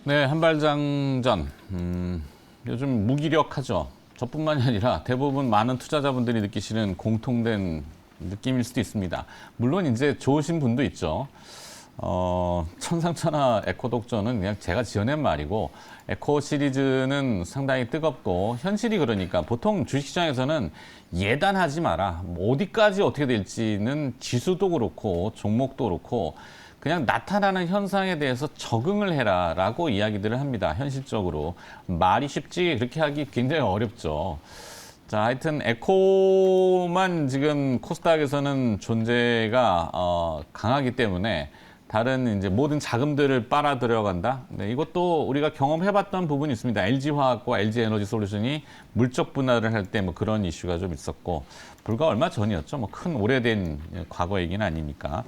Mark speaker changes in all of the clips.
Speaker 1: 네, 한발장전. 요즘 무기력하죠. 저뿐만이 아니라 대부분 많은 투자자분들이 느끼시는 공통된 느낌일 수도 있습니다. 물론 이제 좋으신 분도 있죠. 천상천하 에코독전은 그냥 제가 지어낸 말이고, 에코 시리즈는 상당히 뜨겁고, 현실이 그러니까 보통 주식시장에서는 예단하지 마라. 뭐 어디까지 어떻게 될지는 지수도 그렇고, 종목도 그렇고, 그냥 나타나는 현상에 대해서 적응을 해라라고 이야기들을 합니다. 현실적으로. 말이 쉽지 그렇게 하기 굉장히 어렵죠. 자, 하여튼 에코만 지금 코스닥에서는 존재가 강하기 때문에 다른 이제 모든 자금들을 빨아 들여간다. 네, 이것도 우리가 경험해봤던 부분이 있습니다. LG화학과 LG에너지솔루션이 물적 분할을 할 때 뭐 그런 이슈가 좀 있었고, 불과 얼마 전이었죠. 뭐 큰 오래된 과거 얘기는 아니니까.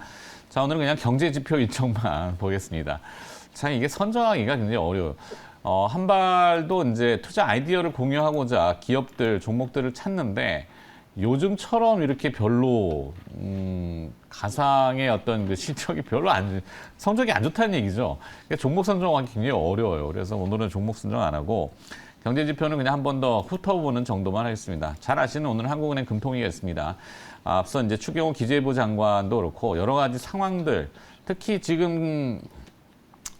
Speaker 1: 자, 오늘은 그냥 경제 지표 일정만 보겠습니다. 참 이게 선정하기가 굉장히 어려워요. 한발도 이제 투자 아이디어를 공유하고자 기업들, 종목들을 찾는데 요즘처럼 이렇게 별로 가상의 어떤 그 실적이 별로 성적이 안 좋다는 얘기죠. 그러니까 종목 선정하기 굉장히 어려워요. 그래서 오늘은 종목 선정 안 하고 경제 지표는 그냥 한 번 더 훑어보는 정도만 하겠습니다. 잘 아시는 오늘 한국은행 금통위가 있습니다. 앞서 이제 추경호 기재부 장관도 그렇고 여러 가지 상황들, 특히 지금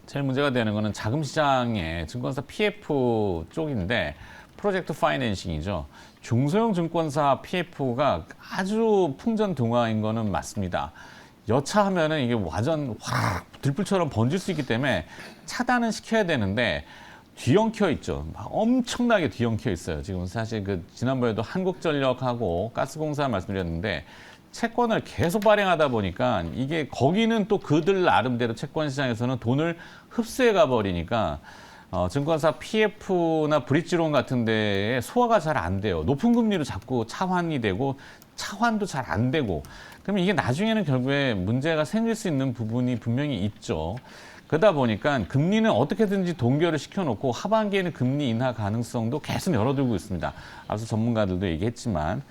Speaker 1: 제일 문제가 되는 거는 자금시장의 증권사 PF 쪽인데 프로젝트 파이낸싱이죠. 중소형 증권사 PF가 아주 풍전등화인 거는 맞습니다. 여차하면은 이게 완전 확 들불처럼 번질 수 있기 때문에 차단은 시켜야 되는데 뒤엉켜 있죠. 막 엄청나게 뒤엉켜 있어요. 지금 사실 그 지난번에도 한국전력하고 가스공사 말씀드렸는데 채권을 계속 발행하다 보니까 이게 거기는 또 그들 나름대로 채권 시장에서는 돈을 흡수해 가 버리니까 증권사 PF나 브릿지론 같은 데에 소화가 잘 안 돼요. 높은 금리로 자꾸 차환이 되고 차환도 잘 안 되고 그러면 이게 나중에는 결국에 문제가 생길 수 있는 부분이 분명히 있죠. 그러다 보니까 금리는 어떻게든지 동결을 시켜놓고 하반기에는 금리 인하 가능성도 계속 열어두고 있습니다. 앞서 전문가들도 얘기했지만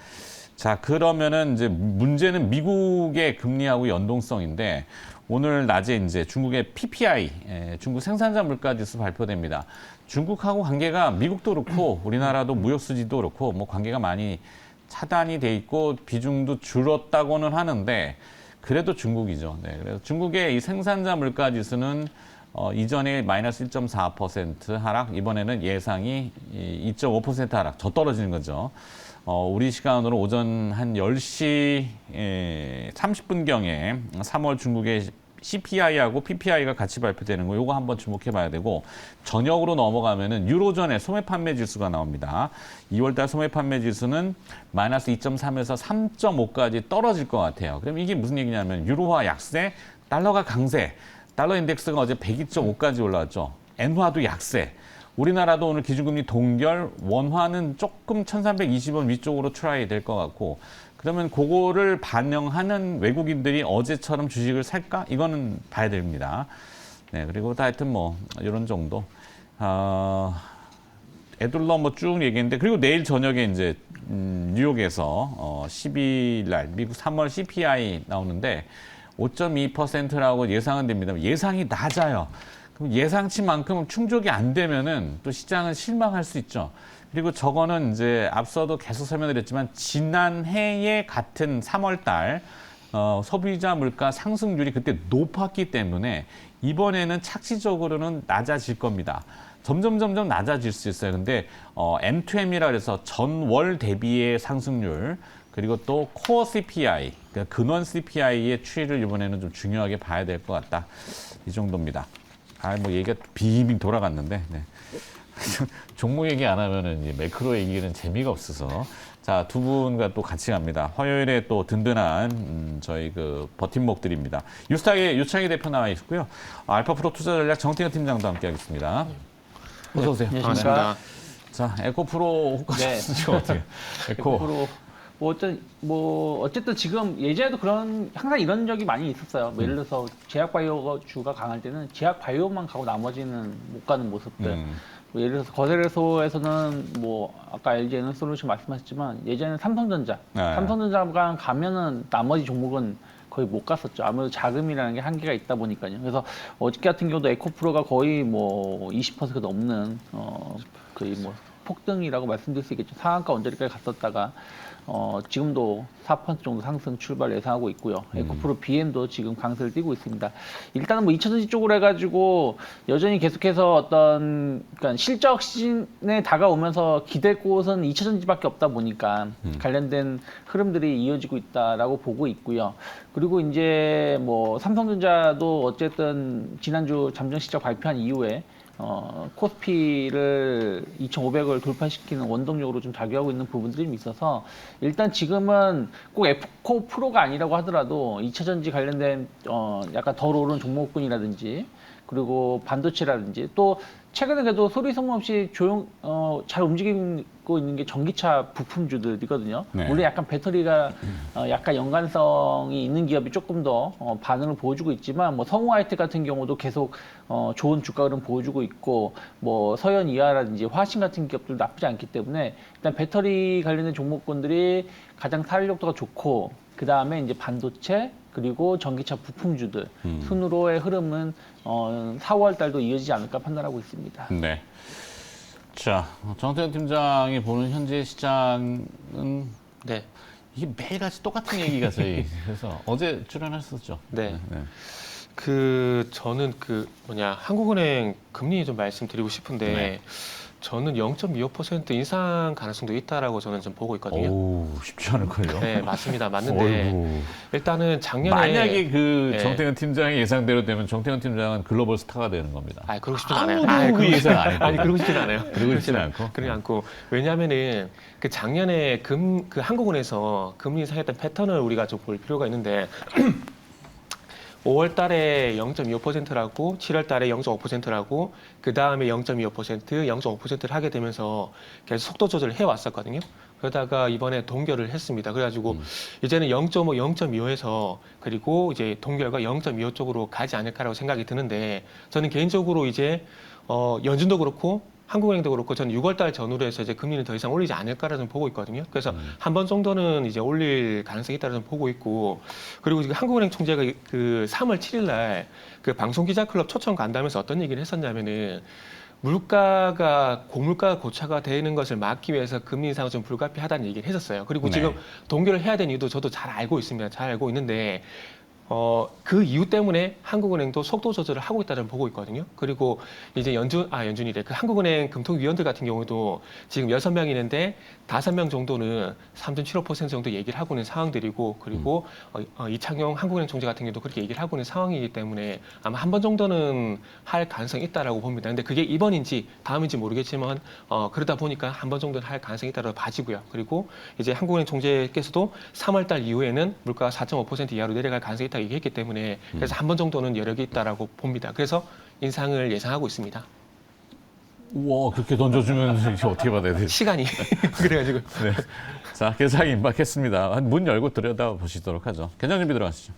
Speaker 1: 자 그러면은 이제 문제는 미국의 금리하고 연동성인데 오늘 낮에 이제 중국의 PPI 중국 생산자 물가지수 발표됩니다. 중국하고 관계가 미국도 그렇고 우리나라도 무역 수지도 그렇고 뭐 관계가 많이 차단이 돼 있고 비중도 줄었다고는 하는데. 그래도 중국이죠. 네, 그래서 중국의 이 생산자 물가 지수는 이전에 마이너스 1.4% 하락, 이번에는 예상이 2.5% 하락, 더 떨어지는 거죠. 우리 시간으로 오전 한 10시 30분경에 3월 중국의 CPI하고 PPI가 같이 발표되는 거, 요거 한번 주목해 봐야 되고, 저녁으로 넘어가면은 유로존의 소매 판매 지수가 나옵니다. 2월달 소매 판매 지수는 마이너스 2.3에서 3.5까지 떨어질 것 같아요. 그럼 이게 무슨 얘기냐면, 유로화 약세, 달러가 강세, 달러 인덱스가 어제 102.5까지 올라왔죠. 엔화도 약세. 우리나라도 오늘 기준금리 동결, 원화는 조금 1320원 위쪽으로 트라이 될 것 같고, 그러면 그거를 반영하는 외국인들이 어제처럼 주식을 살까? 이거는 봐야 됩니다. 네, 그리고 하여튼 뭐 이런 정도. 애둘러 뭐 쭉 얘기했는데 그리고 내일 저녁에 이제 뉴욕에서 12일 날 미국 3월 CPI 나오는데 5.2%라고 예상은 됩니다. 예상이 낮아요. 그럼 예상치만큼 충족이 안 되면은 또 시장은 실망할 수 있죠. 그리고 저거는 이제 앞서도 계속 설명드렸지만 지난해의 같은 3월 달 소비자 물가 상승률이 그때 높았기 때문에 이번에는 착시적으로는 낮아질 겁니다. 점점 낮아질 수 있어요. 근데 M2M이라 그래서 전월 대비의 상승률 그리고 또 코어 CPI, 그러니까 근원 CPI의 추이를 이번에는 좀 중요하게 봐야 될 것 같다. 이 정도입니다. 뭐 얘기가 빙빙 돌아갔는데. 네. 종목 얘기 안 하면은 이제 매크로 얘기는 재미가 없어서 자, 두 분과 또 같이 갑니다. 화요일에 또 든든한 저희 그 버팀목들입니다. 유스탁의 유창희 대표 나와 있고요. 알파프로 투자전략 정태현 팀장도 함께하겠습니다. 어서 오세요.
Speaker 2: 네, 반갑습니다.
Speaker 1: 자, 에코프로 호가시죠 네. 어떻게?
Speaker 2: 에코프로 어쨌든 지금 예전에도 항상 이런 적이 많이 있었어요. 예를 들어서 제약바이오주가 강할 때는 제약바이오만 가고 나머지는 못 가는 모습들. 뭐 예를 들어서 거래소에서는 뭐 아까 LG 에너솔루션 말씀하셨지만 예전에는 삼성전자,
Speaker 1: 네.
Speaker 2: 삼성전자가 가면은 나머지 종목은 거의 못 갔었죠. 아무래도 자금이라는 게 한계가 있다 보니까요. 그래서 어저께 같은 경우도 에코프로가 거의 뭐 20% 넘는 거의 뭐 폭등이라고 말씀드릴 수 있겠죠. 상한가 언저리까지 갔었다가 지금도 4% 정도 상승 출발 예상하고 있고요. 에코프로 BM도 지금 강세를 띠고 있습니다. 일단은 뭐 2차전지 쪽으로 해가지고 여전히 계속해서 어떤 그러니까 실적 시즌에 다가오면서 기댈 곳은 2차전지밖에 없다 보니까 관련된 흐름들이 이어지고 있다라고 보고 있고요. 그리고 이제 뭐 삼성전자도 어쨌든 지난주 잠정 실적 발표한 이후에 코스피를 2,500을 돌파시키는 원동력으로 좀 작용하고 있는 부분들이 좀 있어서 일단 지금은 꼭 에코프로가 아니라고 하더라도 2차전지 관련된 약간 덜 오른 종목군이라든지 그리고 반도체라든지 또 최근에 그래도 소리 소문 없이 잘 움직이고 있는 게 전기차 부품주들이거든요.
Speaker 1: 네.
Speaker 2: 물론 약간 배터리가 약간 연관성이 있는 기업이 조금 더 반응을 보여주고 있지만 뭐 성우화이텍 같은 경우도 계속 좋은 주가 흐름 보여주고 있고 뭐 서현이하라든지 화신 같은 기업들 나쁘지 않기 때문에 일단 배터리 관련된 종목군들이 가장 탄력도가 좋고 그 다음에 이제 반도체 그리고 전기차 부품주들 순으로의 흐름은 4월 달도 이어지지 않을까 판단하고 있습니다.
Speaker 1: 네. 자, 정태현 팀장이 보는 현재 시장은
Speaker 3: 네.
Speaker 1: 이게 매일같이 똑같은 얘기가 저희 그래서 어제 출연했었죠.
Speaker 3: 네. 저는 한국은행 금리 좀 말씀드리고 싶은데
Speaker 1: 네.
Speaker 3: 저는 0.25% 인상 가능성도 있다라고 저는 좀 보고 있거든요.
Speaker 1: 오, 쉽지 않을걸요.
Speaker 3: 네, 맞습니다. 맞는데
Speaker 1: 어이구.
Speaker 3: 일단은 작년에
Speaker 1: 만약에 그
Speaker 3: 네.
Speaker 1: 정태현 팀장의 예상대로 되면 정태현 팀장은 글로벌 스타가 되는 겁니다.
Speaker 3: 그러고 싶진 않아요.
Speaker 1: 아무도 그 예상 안 했거든요.
Speaker 3: 그러고 싶진 않아요.
Speaker 1: 그러고 싶지는 않고.
Speaker 3: 그러지 않고 왜냐하면은 그 작년에 그 한국은행에서 금리 인상했던 패턴을 우리가 좀 볼 필요가 있는데 5월 달에 0.25%라고 7월 달에 0.5%라고 그 다음에 0.25%, 0.5%를 하게 되면서 계속 속도 조절을 해왔었거든요. 그러다가 이번에 동결을 했습니다. 그래가지고 이제는 0.5, 0.25에서 그리고 이제 동결과 0.25 쪽으로 가지 않을까라고 생각이 드는데 저는 개인적으로 이제 연준도 그렇고 한국은행도 그렇고 저는 6월 달 전후로 해서 이제 금리는 더 이상 올리지 않을까라는 보고 있거든요. 그래서 한 번 정도는 이제 올릴 가능성이 있다는 보고 있고 그리고 지금 한국은행 총재가 그 3월 7일 날 그 방송기자클럽 초청 간다면서 어떤 얘기를 했었냐면은 물가가 고물가 고차가 되는 것을 막기 위해서 금리 인상은 좀 불가피하다는 얘기를 했었어요. 그리고
Speaker 1: 네.
Speaker 3: 지금 동결을 해야 되는 이유도 저도 잘 알고 있습니다. 잘 알고 있는데 그 이유 때문에 한국은행도 속도 조절을 하고 있다는 보고 있거든요. 그리고 이제 연준이래. 그 한국은행 금통위원들 같은 경우도 지금 6명 있는데 5명 정도는 3.75% 정도 얘기를 하고 있는 상황들이고 그리고 이창용 한국은행 총재 같은 경우도 그렇게 얘기를 하고 있는 상황이기 때문에 아마 한 번 정도는 할 가능성이 있다라고 봅니다. 근데 그게 이번인지 다음인지 모르겠지만 그러다 보니까 한 번 정도는 할 가능성이 있다고 봐지고요. 그리고 이제 한국은행 총재께서도 3월 달 이후에는 물가가 4.5% 이하로 내려갈 가능성이 있다 얘기했기 때문에 그래서 한 번 정도는 여력이 있다라고 봅니다. 그래서 인상을 예상하고 있습니다.
Speaker 1: 우와, 그렇게 던져주면 이제 어떻게 받아야 되지?
Speaker 3: 시간이 그래가지고
Speaker 1: 네. 자, 계산이 임박했습니다. 문 열고 들여다보시도록 하죠. 계정 준비 들어가시죠.